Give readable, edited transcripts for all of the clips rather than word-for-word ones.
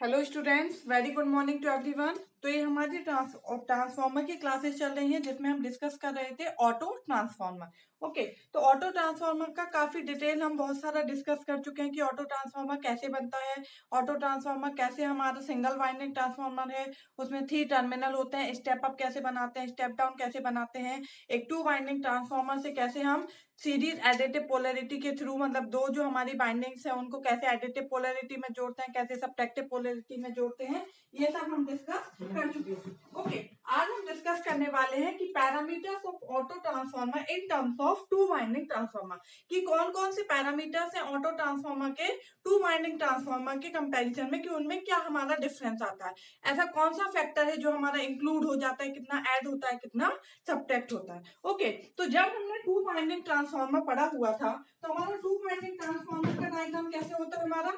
Hello students, very good morning to everyone. तो ये हमारी ट्रांसफॉर्मर की क्लासेस चल रही हैं जिसमें हम डिस्कस कर रहे थे ऑटो ट्रांसफॉर्मर। ओके, तो ऑटो ट्रांसफॉर्मर का काफी डिटेल हम बहुत सारा डिस्कस कर चुके हैं कि ऑटो ट्रांसफॉर्मर कैसे बनता है, ऑटो ट्रांसफॉर्मर कैसे हमारा सिंगल वाइंडिंग ट्रांसफॉर्मर है, उसमें 3 टर्मिनल होते हैं, स्टेप अप कैसे बनाते हैं, स्टेप डाउन कैसे बनाते हैं, एक 2 वाइंडिंग ट्रांसफॉर्मर से कैसे हम सीरीज एडिटिव पोलैरिटी के थ्रू, मतलब दो जो हमारी बाइंडिंग्स है उनको कैसे एडिटिव पोलैरिटी में जोड़ते हैं, कैसे सब्ट्रैक्टिव पोलैरिटी में जोड़ते हैं, ये सब हम डिस्कस कर चुके हैं। ओके, आज हम डिस्कस करने वाले हैं कि parameters of auto transformer in terms of 2 winding transformer, कि कौन कौन से पैरामीटर्स हैं ऑटो ट्रांसफॉर्मर के 2 वाइंडिंग ट्रांसफॉर्मर के कंपैरिजन में, कि उनमें क्या हमारा डिफरेंस आता है, ऐसा कौन सा फैक्टर है जो हमारा इंक्लूड हो जाता है, कितना ऐड होता है, कितना सब्ट्रैक्ट होता है। ओके, तो जब हमने 2 वाइंडिंग ट्रांसफॉर्मर पढ़ा हुआ था तो हमारा 2 वाइंडिंग ट्रांसफॉर्मर का डायग्राम कैसे होता है हमारा,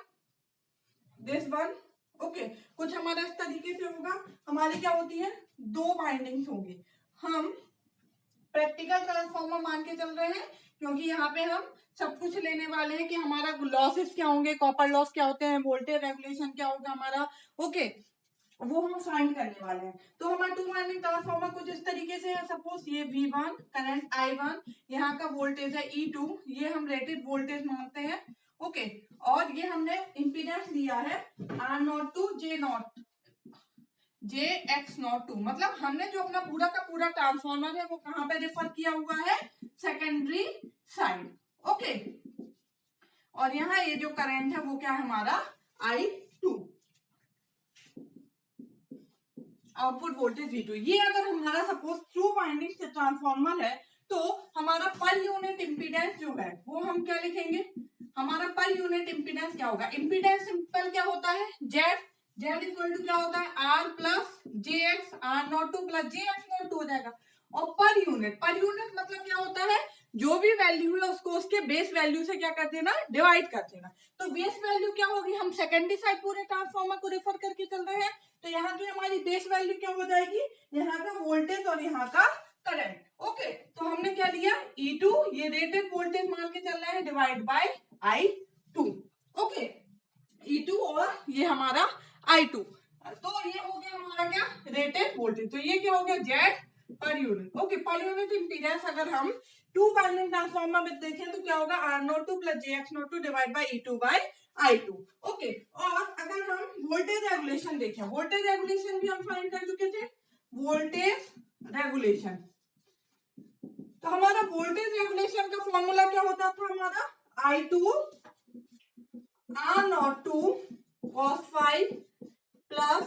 दिस वन। ओके, कुछ हमारा इस तरीके से होगा। हमारी क्या होती है, 2 वाइंडिंग्स होंगी। हम प्रैक्टिकल ट्रांसफॉर्मर मान के चल रहे हैं क्योंकि यहाँ पे हम सब कुछ लेने वाले हैं कि हमारा लॉसेस क्या होंगे, कॉपर लॉस क्या होते हैं, वोल्टेज रेगुलेशन क्या होगा हमारा। ओके, वो हम फाइंड करने वाले हैं। तो हमारा 2 वाइंडिंग ट्रांसफॉर्मर कुछ इस तरीके से है। सपोज ये V1 करंट I1, यहाँ का वोल्टेज है E2, ये हम रेटेड वोल्टेज मानते हैं। ओके, और ये हमने इंपीडेंस लिया है R02 JX02, मतलब हमने जो अपना पूरा का पूरा ट्रांसफॉर्मर है वो कहाँ पे रेफर किया हुआ है, सेकेंडरी साइड। ओके, और यहाँ ये जो करंट है वो क्या है हमारा I2, आउटपुट वोल्टेज V2। ये अगर हमारा सपोज थ्रू वाइंडिंग से ट्रांसफॉर्मर है तो हमारा पर यूनिट इंपीडेंस जो है वो हम क्या लिखेंगे, हमारा पर यूनिट इंपीडेंस क्या होगा, इंपीडेंस सिंपल क्या होता है, जेड इक्वल टू क्या होता है R plus JX, R02 plus JX02 हो जाएगा। और पर यूनिट मतलब क्या होता है, जो भी वैल्यू है उसको उसके बेस वैल्यू से क्या कर देना, डिवाइड कर देना। तो बेस वैल्यू क्या होगी, हम सेकेंडरी साइड पूरे ट्रांसफॉर्मर को रेफर करके चल रहे हैं, तो यहाँ की हमारी बेस वैल्यू क्या हो जाएगी, यहाँ का वोल्टेज और यहाँ का करंट। ओके, तो हमने क्या लिया E2, ये रेटेड वोल्टेज मान के चल रहे हैं, divide by I2। Okay, E2 और ये हमारा I2, तो ये हो गया हमारा क्या, रेटेड वोल्टेज। तो ये क्या हो गया, Z per unit. Okay, per unit impedance अगर हम 2 वाइंडिंग ट्रांसफॉर्मर में देखें तो क्या होगा, R02 plus JX02 divide by E2 by I2। Okay, और अगर हम वोल्टेज रेगुलेशन देखें, वोल्टेज रेगुलेशन भी हम फाइंड कर चुके थे, वोल्टेज रेगुलेशन। तो हमारा वोल्टेज रेगुलेशन का फॉर्मूला क्या होता था हमारा, I2 R02 cos phi plus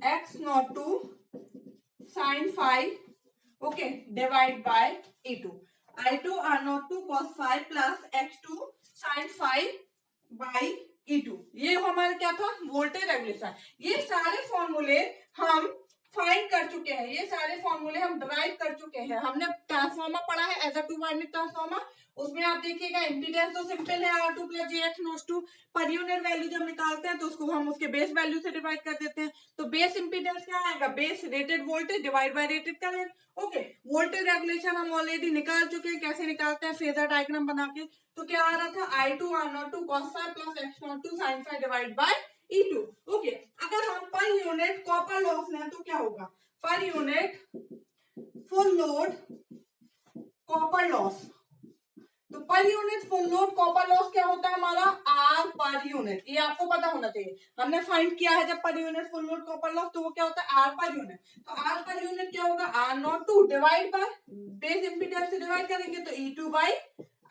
X02 sin phi, okay, divide by E2। I2 R02 cos phi plus X2 sin phi by E2, ये हमारा क्या था, वोल्टेज रेगुलेशन। ये सारे फॉर्मूले हम फाइंड कर चुके हैं, ये सारे फॉर्मूले हम डिराइव कर चुके हैं। हमने ट्रांसफॉर्मर पढ़ा है एज अ 2 वाइंडिंग ट्रांसफॉर्मर, उसमें आप देखिएगा इंपीडेंस तो सिंपल है R2 plus JX02, per unit value जब निकालते हैं तो उसको हम उसके बेस वैल्यू से डिवाइड कर देते हैं। तो बेस इंपीडेंस क्या आएगा, base rated voltage divide by rated current. Okay, voltage regulation हम ऑलरेडी निकाल चुके हैं, कैसे निकालते हैं, फेजर डायग्राम बना के। तो क्या आ रहा था, I2 R02 cos phi plus X02 sin phi divide by E2। Okay, अगर हम पर यूनिट कॉपर लॉस लें तो क्या होगा, per unit full load copper loss. तो per unit full load copper loss क्या होता है हमारा, R पर यूनिट, ये आपको पता होना चाहिए। हमने फाइंड किया है जब पर unit full load copper loss, तो वो क्या होता है R पर यूनिट। तो R पर यूनिट क्या होगा, R02 divide by base impedance से डिवाइड करेंगे तो E2 बाय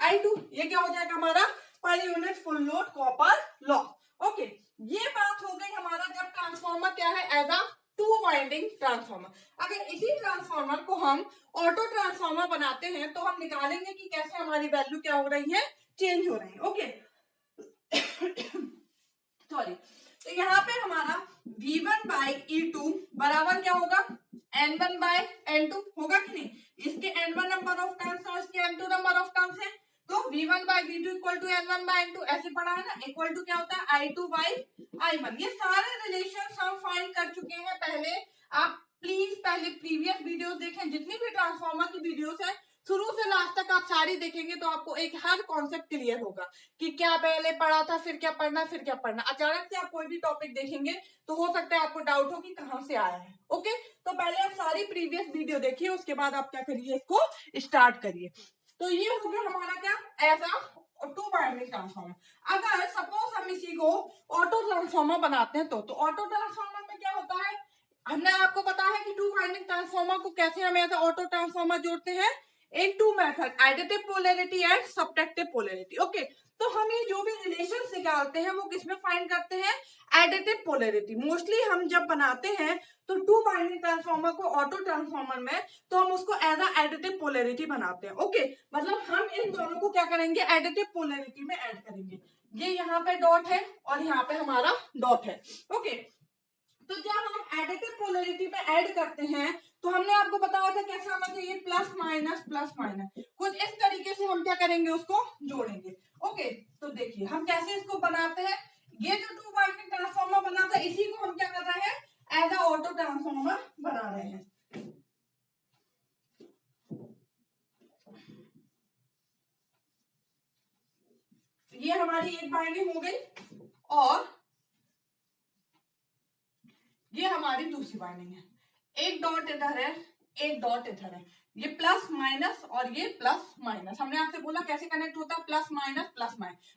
I2, ये क्या हो जाएगा हमारा per unit full load copper loss. Okay, ये बात हो गई हमारा जब ट्रांसफॉर्मर क्या है, एज अ 2 वाइंडिंग ट्रांसफॉर्मर। अगर इसी ट्रांसफॉर्मर को हम ऑटो ट्रांसफॉर्मर बनाते हैं तो हम निकालेंगे कि कैसे हमारी वैल्यू क्या हो रही है, चेंज हो रही है। ओके, सॉरी, तो यहाँ पे हमारा V1 बाई E2 बराबर क्या होगा, N1 बाय N2 होगा कि नहीं, इसके N1 नंबर ऑफ टर्न्स और इसके N2 नंबर ऑफ टर्न्स है, तो V1 by V2 equal to N1 by N2, ऐसे पढ़ा है ना, इक्वल टू क्या होता है I2 बाई I1। ये सारे रिलेशन हम फाइंड कर चुके हैं पहले। आप प्लीज पहले प्रीवियस वीडियोस देखें, जितनी भी ट्रांसफॉर्मर की वीडियोस है शुरू से लास्ट तक आप सारी देखेंगे तो आपको एक हर कॉन्सेप्ट क्लियर होगा कि क्या पहले पढ़ा था, फिर क्या पढ़ना, फिर क्या पढ़ना। अचानक से आप कोई भी टॉपिक देखेंगे तो हो सकता है आपको डाउट हो कि कहाँ से आया है। ओके, तो पहले आप सारी प्रीवियस वीडियो देखिए, उसके बाद आप क्या करिए, इसको स्टार्ट करिए। तो ये हो गया हमारा क्या, ऐसा टू बाइनरी ट्रांसफॉर्मर। अगर सपोज हम इसी को ऑटो ट्रांसफॉर्मर बनाते हैं तो ऑटो ट्रांसफॉर्मर में क्या होता है, हमने आपको पता है कि टू बाइनरी ट्रांसफॉर्मर को कैसे हम ऐसा ऑटो ट्रांसफॉर्मर जोड़ते हैं, in two method, additive polarity and subtractive polarity. Okay, तो हम ये जो भी रिलेशन निकालते हैं वो किसमें फाइंड करते हैं, एडिटिव पोलैरिटी। मोस्टली हम जब बनाते हैं तो टू बाइनरी ट्रांसफॉर्मर को ऑटो ट्रांसफॉर्मर में, तो हम उसको एज अ एडिटिव पोलैरिटी बनाते हैं। ओके, मतलब हम इन दोनों को क्या करेंगे, एडिटिव पोलैरिटी में ऐड करेंगे। ये यहाँ पे डॉट है और यहाँ पे हमारा डॉट है। ओके, तो जब हम एडिटिव पोलैरिटी में ऐड करते हैं तो हमने आपको बताया था कैसा होना चाहिए, प्लस माइनस प्लस माइनस, कुछ इस तरीके से हम क्या करेंगे, उसको जोड़ेंगे। ओके, तो देखिए हम कैसे इसको बनाते हैं। ये जो टू बाइनरी ट्रांसफॉर्मर बना था इसी को हम क्या कर रहे हैं, एज अ ऑटो ट्रांसफॉर्मर बना रहे हैं। ये हमारी एक बाइंडिंग हो गई और ये हमारी दूसरी बाइंडिंग है। एक डॉट इधर है, एक डॉट इधर है, ये प्लस माइनस और ये प्लस माइनस। हमने आपसे बोला कैसे कनेक्ट होता है, प्लस माइनस,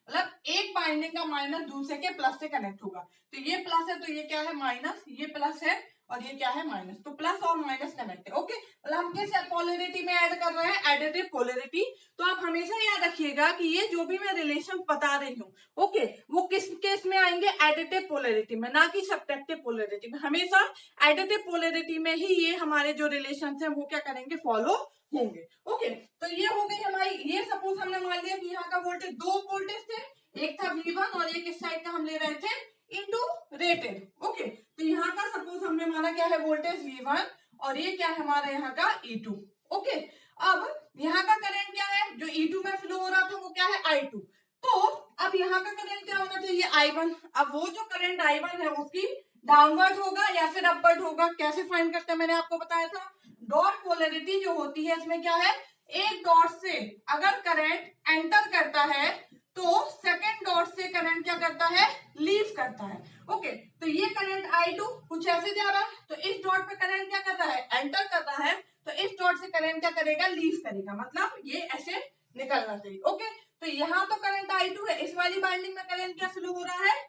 मतलब एक बाइंडिंग का माइनस दूसरे के प्लस से कनेक्ट होगा। तो ये प्लस है तो ये क्या है, माइनस, ये प्लस है और ये क्या है, माइनस, तो प्लस और माइनस कनेक्ट है। ओके, मतलब हम किस पोलैरिटी में ऐड कर रहे हैं, एडिटिव पोलैरिटी। तो आप हमेशा याद रखिएगा कि ये जो भी मैं रिलेशन बता रही हूँ, ओके, वो किस केस में आएंगे, एडिटिव पोलैरिटी में, ना कि सब्ट्रैक्टिव पोलैरिटी में। हमेशा एडिटिव पोलैरिटी में ही ये हमारे जो रिलेशन है वो क्या करेंगे, फॉलो होंगे। ओके, तो ये हो गई हमारी, ये सपोज हमने मान लिया कि यहाँ का वोल्टेज, दो वोल्टेज थे, एक था V1 और एक इस साइड का हम ले रहे थे इनटू रेटेड। ओके, तो यहाँ का सपोज हमने माना क्या है, वोल्टेज V1 और ये क्या है हमारा यहाँ का E2। ओके, अब यहाँ का करंट क्या है, जो E2 में फ्लो हो रहा था वो क्या है, I2। तो अब यहाँ का करंट क्या होना चाहिए, I1। अब वो जो करंट I1 है उसकी डाउनवर्ड होगा या फिर अपवर्ड होगा, कैसे फाइंड करते हैं, मैंने आपको बताया था। डॉट पोलैरिटी जो होती है इसमें क्या है, एक डॉट से अगर करंट एंटर करता है तो सेकंड डॉट से करंट क्या करता है, लीव करता है। ओके, तो ये करंट I2 कुछ ऐसे जा रहा है, तो इस डॉट पे करंट क्या कर रहा है, एंटर कर रहा है, तो इस डॉट से करंट क्या करेगा, लीव करेगा, मतलब ये ऐसे निकलना चाहिए। ओके, तो यहाँ तो करंट I2 है, इस वाली बाइंडिंग में करंट क्या फ्लो हो रहा है,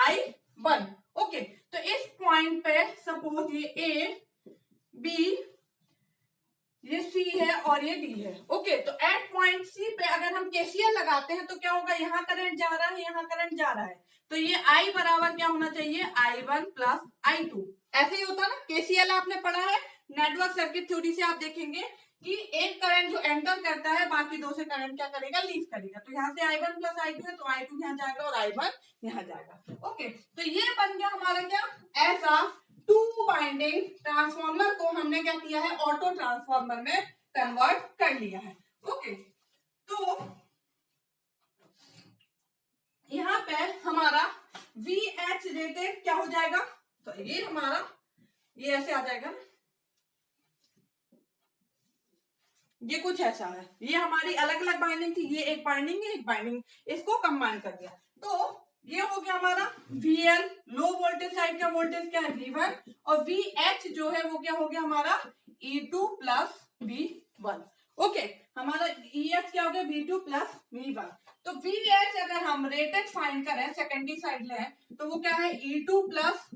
I1। ओके, तो इस पॉइंट पे सपोज ये A, B, ये C है और ये D है। ओके, तो एट पॉइंट C पे अगर हम KCL लगाते हैं तो क्या होगा, यहाँ करंट जा रहा है, यहाँ करंट जा रहा है, तो ये I बराबर क्या होना चाहिए, I1 प्लस I2। ऐसे ही होता है ना, KCL आपने पढ़ा है, नेटवर्क सर्किट थ्योरी से आप देखेंगे कि एक करंट जो एंटर करता है बाकी दो से करंट क्या करेगा, लीव करेगा। तो यहाँ से I1 प्लस I2 है तो I2 यहाँ जाएगा और I1 यहाँ जाएगा। ओके, तो ये बन गया हमारा क्या, ऐसा टू बाइंडिंग ट्रांसफॉर्मर को हमने क्या किया है, ऑटो ट्रांसफॉर्मर में कन्वर्ट कर लिया है। ओके, तो यहाँ पे हमारा VH रेटेड क्या हो जाएगा, तो ये हमारा, ये ऐसे आ जाएगा, ये कुछ ऐसा है, ये हमारी अलग अलग बाइंडिंग थी, ये एक बाइंडिंग है, एक बाइंडिंग, इसको कंबाइन कर दिया। तो ये हो गया हमारा VL, लो वोल्टेज साइड का वोल्टेज क्या है, V1, और VH जो है वो क्या हो गया हमारा E2 प्लस V1। ओके, हमारा EH क्या हो गया, V2 प्लस V1। तो VH अगर हम रेटेड फाइंड करें, सेकेंडरी साइड लें, तो वो क्या है, E2 प्लस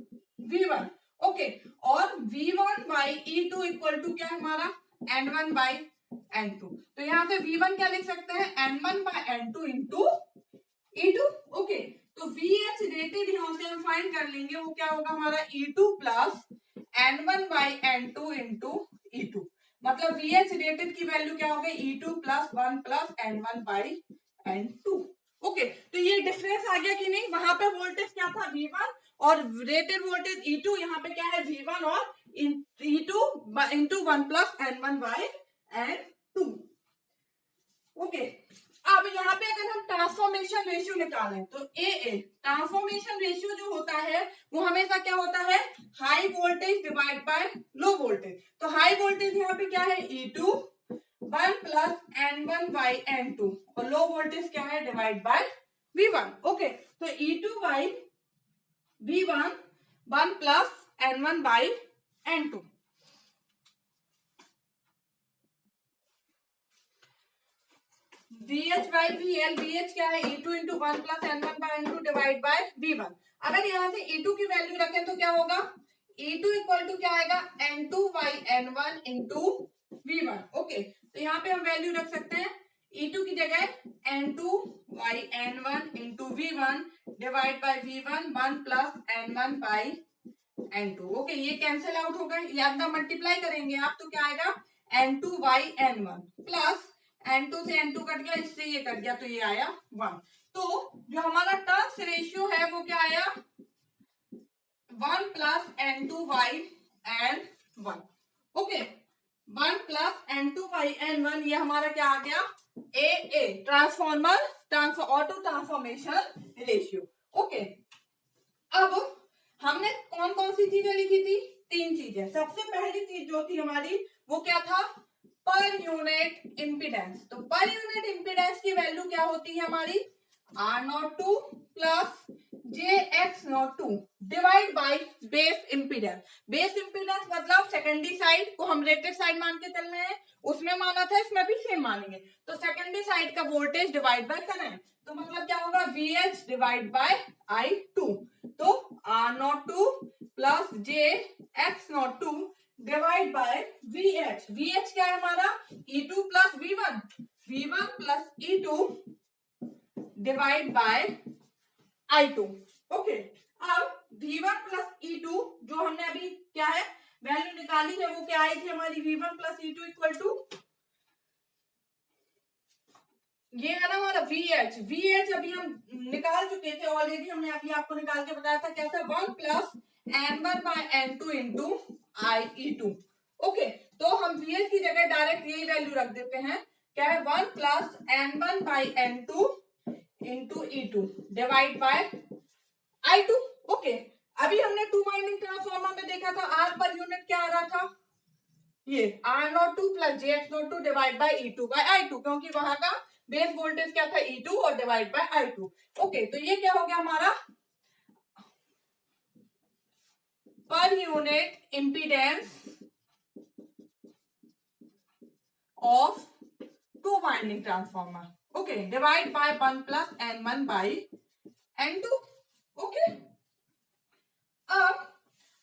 V1। ओके, और V1 by E2 equal to क्या है हमारा, N1 बाई N2। तो यहाँ से V1 क्या लिख सकते हैं, N1 by N2 into E2। Okay, तो VH रेटेड यहाँ से हम फाइंड कर लेंगे, वो क्या होगा हमारा E2 plus N1 by N2 into E2। मतलब VH रेटेड की वैल्यू क्या हो गई, E2 plus 1 plus N1 by N2। Okay, तो ये डिफरेंस आ गया कि नहीं, वहां पे वोल्टेज क्या था, V1, और रेटेड वोल्टेज E2, यहाँ पे क्या है, V1 और E2 into 1 plus N1 by N2। Okay, अब यहाँ पे अगर हम ट्रांसफॉर्मेशन रेशियो निकालें तो AA ट्रांसफॉर्मेशन रेशियो जो होता है वो हमेशा क्या होता है, high voltage divide by low voltage. तो हाई वोल्टेज यहाँ पे क्या है, E2 1 plus N1 by N2 और लो वोल्टेज क्या है, डिवाइड बाय V1। ओके, तो E2 by V1 1 plus N1 by N2। VH by VL, VH क्या है, E2 into 1 plus N1 by N2 divide by V1। अगर यहां से E2 की वैल्यू रखें तो क्या होगा, E2 इक्वल टू क्या आएगा, N2 by N1 into V1। Okay, तो यहाँ पे हम वैल्यू रख सकते हैं, E2 की जगह N2 by N1 into V1 divide by V1 1 plus N1 by N2। Okay, ये कैंसिल आउट होगा, या अंदर मल्टीप्लाई करेंगे आप तो क्या आएगा, N2 by N1 plus N2 से N2 कट गया, इससे ये कट गया, तो ये आया 1। तो जो हमारा टर्न्स रेशियो है वो क्या आया, 1 plus N2 by N1। Okay, 1 plus N2 by N1, ये हमारा क्या आ गया, a transformer auto transformation ratio. Okay, अब हमने कौन कौन सी चीजें लिखी थी, 3 चीजें। सबसे पहली चीज जो थी हमारी वो क्या था, पर यूनिट इम्पीडेंस। तो पर यूनिट इम्पीडेंस की वैल्यू क्या होती है हमारी, R02 plus JX02 divide by base impedance. Base impedance मतलब सेकेंडरी साइड को हम रेटेड साइड मान के चल रहे हैं, उसमें माना था, इसमें भी सेम मानेंगे। तो सेकेंडरी साइड का वोल्टेज डिवाइड बाय करंट, तो मतलब क्या होगा, VH डिवाइड बाय I2। तो R02 plus JX02 divide by VH। VH क्या है हमारा, E2 plus V1, V1 plus E2 divide by I2। Okay, अब V1 प्लस E2 जो हमने अभी क्या है वैल्यू निकाली है, वो क्या आई थी हमारी, V1 plus E2 equal to, ये है ना हमारा VH। VH अभी हम निकाल चुके थे ऑलरेडी, हमने अभी आपको निकाल के बताया था, क्या था, 1 plus N1 by N2 into IE2। Okay, तो हम VH की जगह डायरेक्ट यही वैल्यू रख देते हैं, क्या है, 1 plus N1 by N2 into E2 divide by I2। Okay, अभी हमने टू वाइंडिंग ट्रांसफार्मर में देखा था, R पर यूनिट क्या आ रहा था, ये R02 plus JX02 divide by E2 by I2, क्योंकि वहां का बेस वोल्टेज क्या था, E2 और डिवाइड बाय I2। ओके, तो ये क्या हो गया हमारा, per unit impedance of two winding transformer. Okay, divide by 1 plus N1 by N2। Okay, अब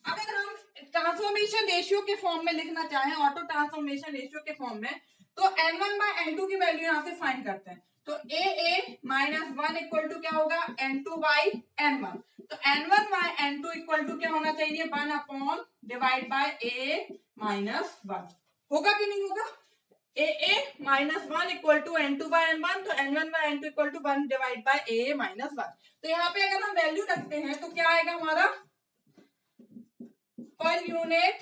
अगर हम ट्रांसफॉर्मेशन रेशियो के फॉर्म में लिखना चाहें, ऑटो ट्रांसफॉर्मेशन रेशियो के फॉर्म में, तो N1 बाय N2 की वैल्यू यहां से फाइंड करते हैं। तो AA माइनस 1 इक्वल टू क्या होगा, N2 बाई N1। तो N1 by N2 equal to क्या होना चाहिए, 1 upon divide by AA minus 1। होगा कि नहीं होगा, AA minus 1 equal to N2 by N1, तो N1 by N2 equal to 1 divide by AA minus 1। तो यहाँ पे अगर हम वैल्यू रखते हैं तो क्या आएगा हमारा, per unit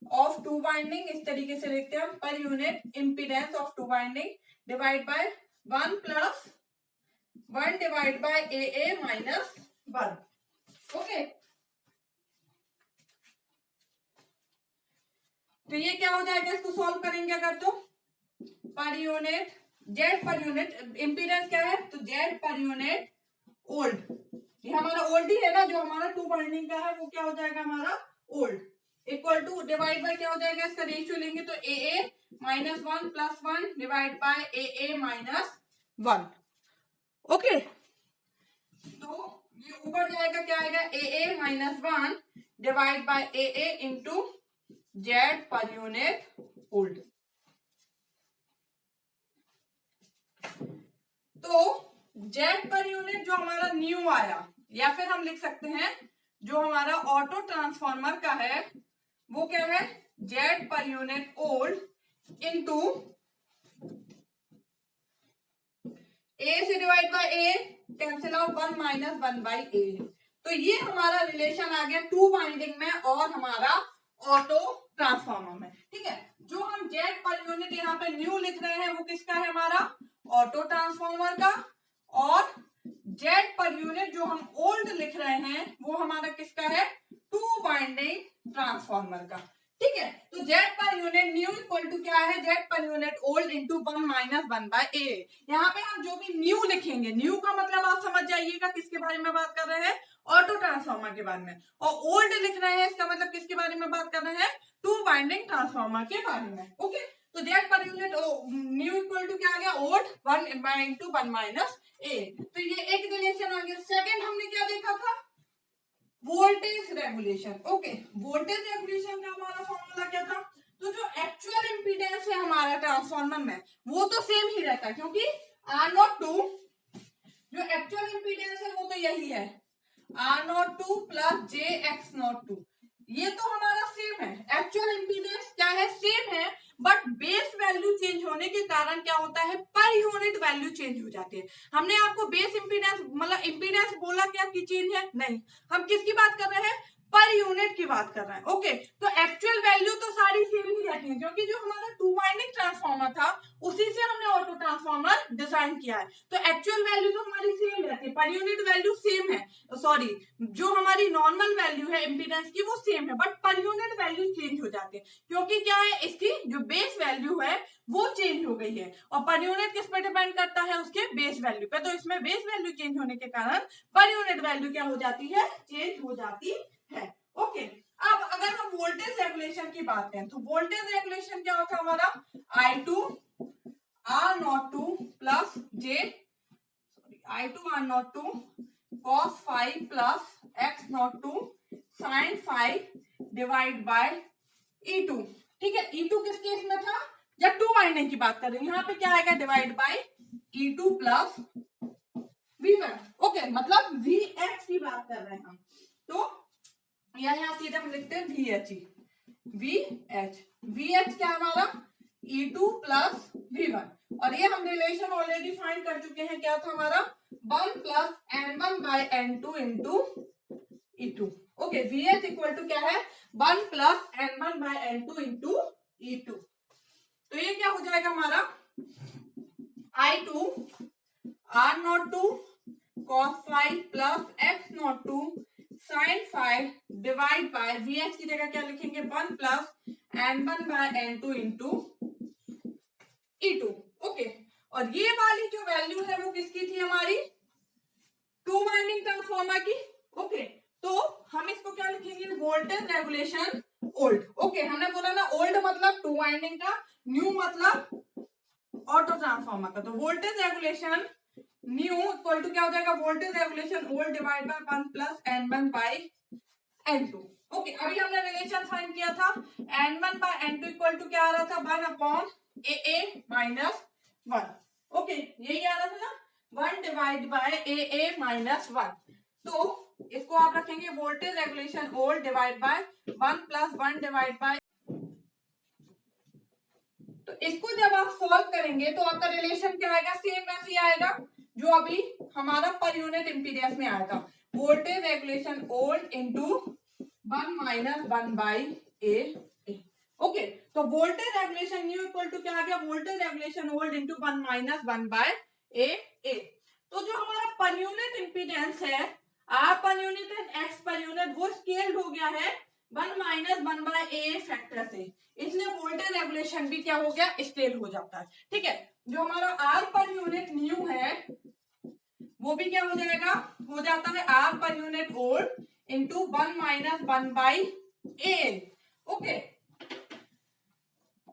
of two winding, इस तरीके से लिखते हैं, per unit impedance of two winding divide by 1 plus 1 divide by AA minus 1। Okay, तो ये क्या हो जाएगा, इसको सॉल्व करेंगे अगर, तो per unit Z per unit impedance क्या है, तो जेड पर यूनिट ओल्ड, ये हमारा ओल्ड ही है ना, जो हमारा टू वाइंडिंग का है वो क्या हो जाएगा हमारा old, equal to divide by क्या हो जाएगा, इसका रेशियो लेंगे तो AA minus 1 plus 1 divide by AA minus 1। Okay, तो ये ऊपर जाएगा, क्या आएगा, AA minus 1 divide by AA into Z per unit old. तो जेड पर यूनिट जो हमारा न्यू आया, या फिर हम लिख सकते हैं जो हमारा ऑटो ट्रांसफार्मर का है वो क्या है, Z per unit old into a से divide by a, cancel out 1 minus 1 by a. तो ये हमारा रिलेशन आ गया टू वाइंडिंग में और हमारा ऑटो ट्रांसफार्मर में। ठीक है, जो हम जेड पर यूनिट यहाँ पे न्यू लिख रहे हैं वो किसका है, हमारा ऑटो ट्रांसफार्मर का, और जेड पर यूनिट जो हम ओल्ड लिख रहे हैं वो हमारा किसका है, टू वाइंडिंग ट्रांसफार्मर का। ठीक है। तो Z per unit new equal to क्या है, Z per unit old into 1-1/a। यहाँ पे हम जो भी न्यू लिखेंगे, न्यू का मतलब आप समझ जाइएगा किसके बारे में बात कर रहे हैं, ऑटो ट्रांसफार्मर के बारे में। और ओल्ड लिख रहे हैं, इसका मतलब किसके बारे में बात कर रहे हैं, टू वाइंडिंग ट्रांसफार्मर के बारे में। ओके, तो Z per unit new equal to क्या आ गया, ओल्ड 1/1 - a। तो ये एक रिलेशन आ गया। सेकेंड हमने क्या देखा था, voltage regulation. Okay, voltage regulation का हमारा फॉर्मूला क्या था, तो जो एक्चुअल इंपीडेंस है हमारा ट्रांसफार्मर में वो तो सेम ही रहता है, क्योंकि R02 जो एक्चुअल इंपीडेंस है वो तो यही है, R02 प्लस JX02। ये तो हमारा सेम है, एक्चुअल इंपीडेंस क्या है, सेम है, बट बेस वैल्यू चेंज होने के कारण क्या होता है, पर यूनिट वैल्यू चेंज हो जाती है। हमने आपको बेस इंपीडेंस मतलब इंपीडेंस बोला क्या कि चेंज है, नहीं, हम किसकी बात कर रहे हैं, पर यूनिट की बात कर रहे हैं। ओके, तो एक्चुअल वैल्यू तो सारी सेम ही रहती है, क्योंकि जो हमारा टू वाइंडिंग ट्रांसफार्मर था उसी से हमने ऑटो ट्रांसफार्मर डिजाइन किया है, तो एक्चुअल वैल्यू तो हमारी सेम रहती है, पर यूनिट वैल्यू सेम है, सॉरी जो हमारी नॉर्मल वैल्यू है इंपीडेंस की वो सेम है, but per unit value change हो जाती है, क्योंकि क्या है, इसकी जो बेस वैल्यू है वो चेंज हो गई है, और पर यूनिट किस पे डिपेंड करता है, उसके बेस वैल्यू पे। तो इसमें बेस वैल्यू चेंज होने के कारण पर यूनिट वैल्यू क्या हो जाती है, चेंज हो जाती है। ओके, अब अगर हम वोल्टेज रेगुलेशन की बात करें, तो वोल्टेज रेगुलेशन क्या होता है हमारा, I2 R02 plus J I2 R02 cos phi plus X02 sin phi divide by E2। ठीक है, E2 किस केस में था, जब टू वाइंडिंग की बात कर रहे हैं, यहाँ पे क्या आएगा, divide by E2 plus V1। Okay, मतलब VH की बात कर रहे हैं हम, तो यहाँ सीधे हम लिखते हैं VH ही, VH। VH क्या हमारा, E2 प्लस V1, और ये हम रिलेशन ऑलरेडी फाइंड कर चुके हैं, क्या था हमारा, 1 plus N1/N2 into E2। Okay, VH equal to क्या है, 1 प्लस N1/N2 इंटू E2। तो ये क्या हो जाएगा हमारा, I2 R02 cos phi plus X02 sin phi divide by VH की जगह क्या लिखेंगे, 1 plus N1/N2 into E2। Okay, और ये वाली जो वैल्यू है वो किसकी थी, हमारी टू वाइंडिंग ट्रांसफार्मर की। ओके, तो हम इसको क्या लिखेंगे, वोल्टेज रेगुलेशन ओल्ड। ओके, हमने बोला ना ओल्ड मतलब टू वाइंडिंग का, न्यू मतलब ऑटो ट्रांसफार्मर का। तो voltage regulation new equal to क्या हो जाएगा, voltage regulation old divide by 1 plus N1/N2। Okay, अभी हमने रिलेशन फाइंड किया था, N1/N2 इक्वल टू क्या आ रहा था, 1/AA माइनस 1। ओके, यही आ रहा था ना, 1 डिवाइड बाय AA माइनस 1। तो इसको आप रखेंगे voltage regulation old divide by 1 plus 1 divide bye, तो इसको जब आप सॉल्व करेंगे तो आपका रिलेशन क्या आएगा, सेम वैसे ही आएगा जो अभी हमारा पर यूनिट इंपीडेंस में आया था, voltage regulation old into 1-1/A। Okay, तो voltage regulation new equal to क्या आ गया, voltage regulation old into 1-1/A। तो जो हमारा पर यूनिट इंपीडेंस है, R per unit and X per unit, वो स्केल्ड हो गया है 1-1/A फैक्टर से, इसलिए वोल्टेज रेगुलेशन भी क्या हो गया, स्केल हो जाता है। ठीक है, जो हमारा R पर यूनिट न्यू है वो भी क्या हो जाएगा, हो जाता है R per unit old into 1-1/A। Okay,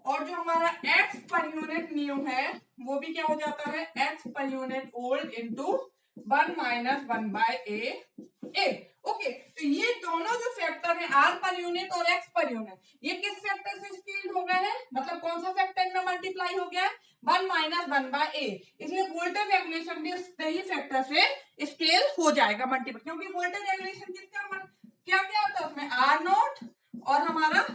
और जो हमारा X पर यूनिट न्यू है वो भी क्या हो जाता है, X per unit old into 1-1/A। Okay, तो ये दोनों जो फैक्टर है R पर यूनिट और X पर यूनिट, ये किस फैक्टर से स्केल हो गए हैं, मतलब कौन सा फैक्टर इनमें मल्टीप्लाई हो गया है, 1-1/A। इसलिए वोल्टेज रेगुलेशन भी सही फैक्टर से स्केल हो जाएगा मल्टीप्लाई, क्योंकि वोल्टेज रेगुलेशन किसका क्या क्या होता है उसमें, R0 और हमारा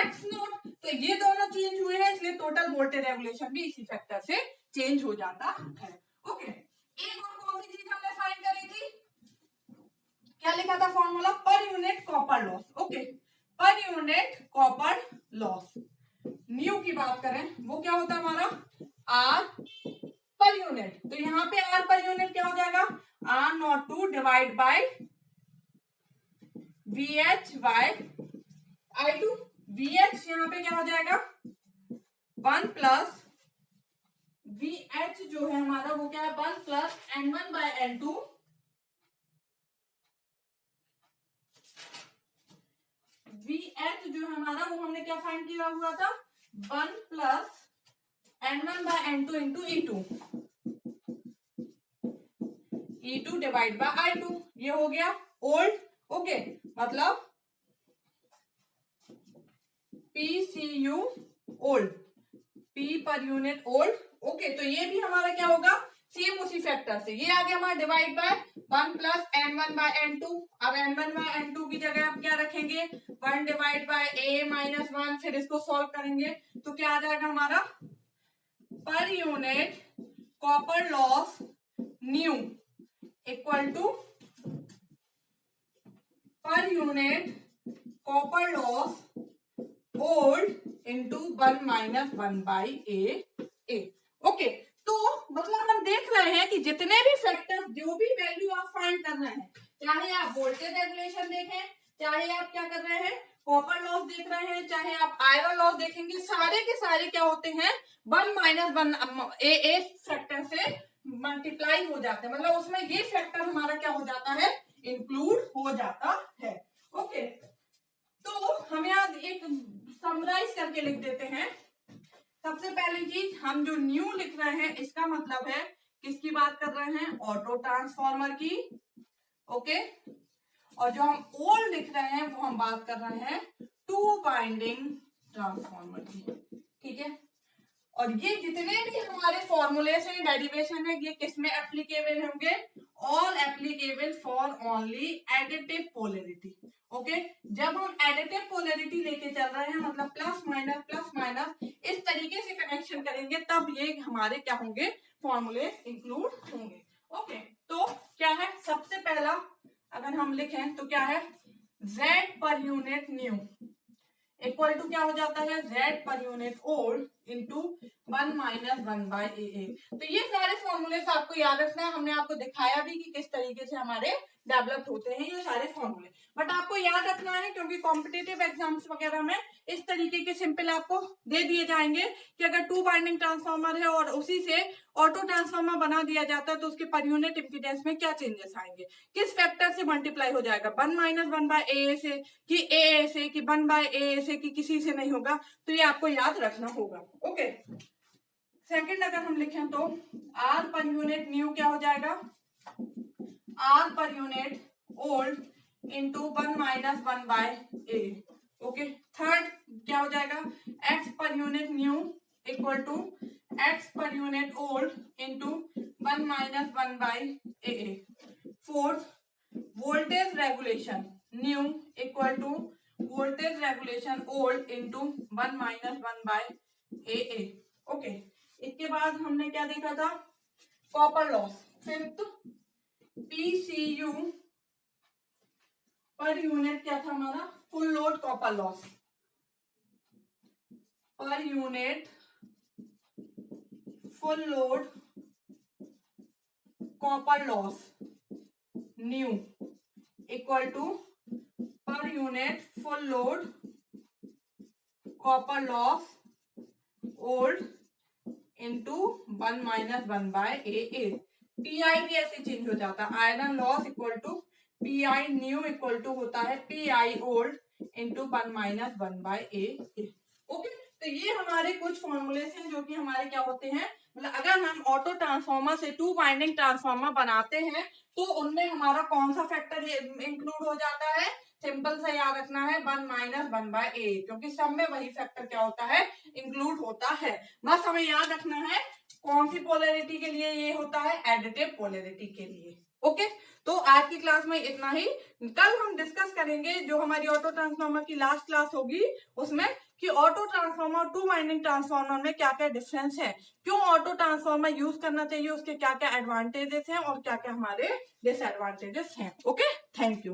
X0, तो ये दोनों चेंज हुए हैं, इसलिए टोटल वोल्टेज रेगुलेशन भी इसी फैक्टर से चेंज हो जाता है। ओके, एक और कौन सी चीज हमने फाइंड करी थी, क्या लिखा था फॉर्मूला, पर यूनिट कॉपर लॉस। ओके, पर यूनिट कॉपर लॉस न्यू की बात करें वो क्या होता है हमारा, आर पर यूनिट, तो यहाँ पे आर पर यूनिट क्या हो जाएगा, R02 divide by VH by I2। VH यहाँ पे क्या हो जाएगा 1 प्लस VH जो है हमारा वो क्या है 1 प्लस N1/N2 VH जो है हमारा वो हमने क्या फाइंड किया हुआ था 1 plus N1/N2 into E2 divide by I2 ये हो गया ओल्ड। ओके मतलब PCU ओल्ड P पर यूनिट ओल्ड। ओके तो ये भी हमारा क्या होगा सेम उसी फैक्टर से ये आ गया हमारा डिवाइड बाय 1 प्लस N1/N2। अब N1/N2 की जगह आप क्या रखेंगे 1 डिवाइड बाय A माइनस 1 फिर इसको सॉल्व करेंगे तो क्या आ जाएगा हमारा per unit copper loss new equal to per unit copper loss old into 1 minus 1/A। Okay तो मतलब हम देख रहे हैं कि जितने भी फैक्टर जो भी वैल्यू आप फाइंड कर रहे हैं चाहे आप वोल्टेज रेगुलेशन देखें चाहे आप क्या कर रहे हैं कॉपर लॉस देख रहे हैं चाहे आप आयरन लॉस देखेंगे सारे के सारे क्या होते हैं 1 माइनस 1 फैक्टर से मल्टीप्लाई हो जाते हैं मतलब उसमें ये फैक्टर हमारा क्या हो जाता है इंक्लूड हो जाता है। ओके तो हम यहाँ एक समराइज करके लिख देते हैं। सबसे पहली चीज हम जो न्यू लिख रहे हैं इसका मतलब है किसकी बात कर रहे हैं ऑटो ट्रांसफॉर्मर की। ओके और जो हम ओल्ड लिख रहे हैं वो हम बात कर रहे हैं टू बाइंडिंग ट्रांसफॉर्मर की। ठीक है और ये जितने भी हमारे फॉर्मूलेस हैं डेरिवेशन है ये किसमें एप्लीकेबल होंगे all applicable for only additive polarity. Okay जब हम एडिटिव पोलैरिटी लेके चल रहे हैं मतलब प्लस माइनस इस तरीके से कनेक्शन करेंगे तब ये हमारे क्या होंगे फॉर्मूले इंक्लूड होंगे। ओके तो क्या है सबसे पहला अगर हम लिखें तो क्या है Z पर यूनिट न्यू इक्वल टू क्या हो जाता है Z पर unit old into 1 minus 1/AA। तो ये सारे फॉर्मूले आपको याद रखना है हमने आपको दिखाया भी कि किस तरीके से हमारे डेवलप होते हैं ये सारे फॉर्मूले बट आपको याद रखना है क्योंकि कॉम्पिटिटिव एग्जाम्स वगैरह में इस तरीके के सिंपल आपको दे दिए जाएंगे कि अगर टू बाइंडिंग ट्रांसफार्मर है और उसी से ऑटो ट्रांसफार्मर बना दिया जाता है तो उसके पर यूनिट इम्पीडेंस में क्या चेंजेस आएंगे किस फैक्टर से मल्टीप्लाई हो जाएगा 1 माइनस 1/AA से कि AA से कि 1/AA से कि किसी से नहीं होगा तो ये आपको याद रखना होगा। ओके सेकंड अगर हम लिखें तो R पर यूनिट न्यू क्या हो जाएगा R per unit old into 1 minus 1/A। Okay third क्या हो जाएगा X per unit new equal to X per unit old into 1 minus 1/AA। Fourth voltage regulation new equal to voltage regulation old into 1 minus 1/AA। Okay इसके बाद हमने क्या देखा था copper loss. Fifth PCU per unit क्या था हमारा full load copper loss per unit full load copper loss new equal to per unit full load copper loss old into 1 minus 1/AA। PI भी ऐसे चेंज हो जाता है iron loss equal to PI new equal to होता है PI old into 1 minus 1/AA। Okay तो ये हमारे कुछ फॉर्मूलेस हैं जो कि हमारे क्या होते हैं मतलब अगर हम ऑटो ट्रांसफार्मर से टू बाइंडिंग ट्रांसफार्मर बनाते हैं तो उनमें हमारा कौन सा फैक्टर इंक्लूड हो जाता है सिंपल सा याद रखना है 1 माइनस 1/A क्योंकि सब में वही फैक्टर क्या होता है इंक्लूड होता है। बस हमें याद रखना है कौन सी पोलैरिटी के लिए ये होता है एडिटिव पोलैरिटी के लिए। ओके तो आज की क्लास में इतना ही। कल हम डिस्कस करेंगे जो हमारी ऑटो ट्रांसफार्मर की लास्ट क्लास होगी उसमें कि ऑटो ट्रांसफार्मर और टू वाइंडिंग ट्रांसफार्मर में क्या क्या डिफरेंस है क्यों ऑटो ट्रांसफार्मर यूज करना चाहिए उसके क्या क्या एडवांटेजेस हैं और क्या क्या हमारे डिसएडवांटेजेस हैं। Okay thank you.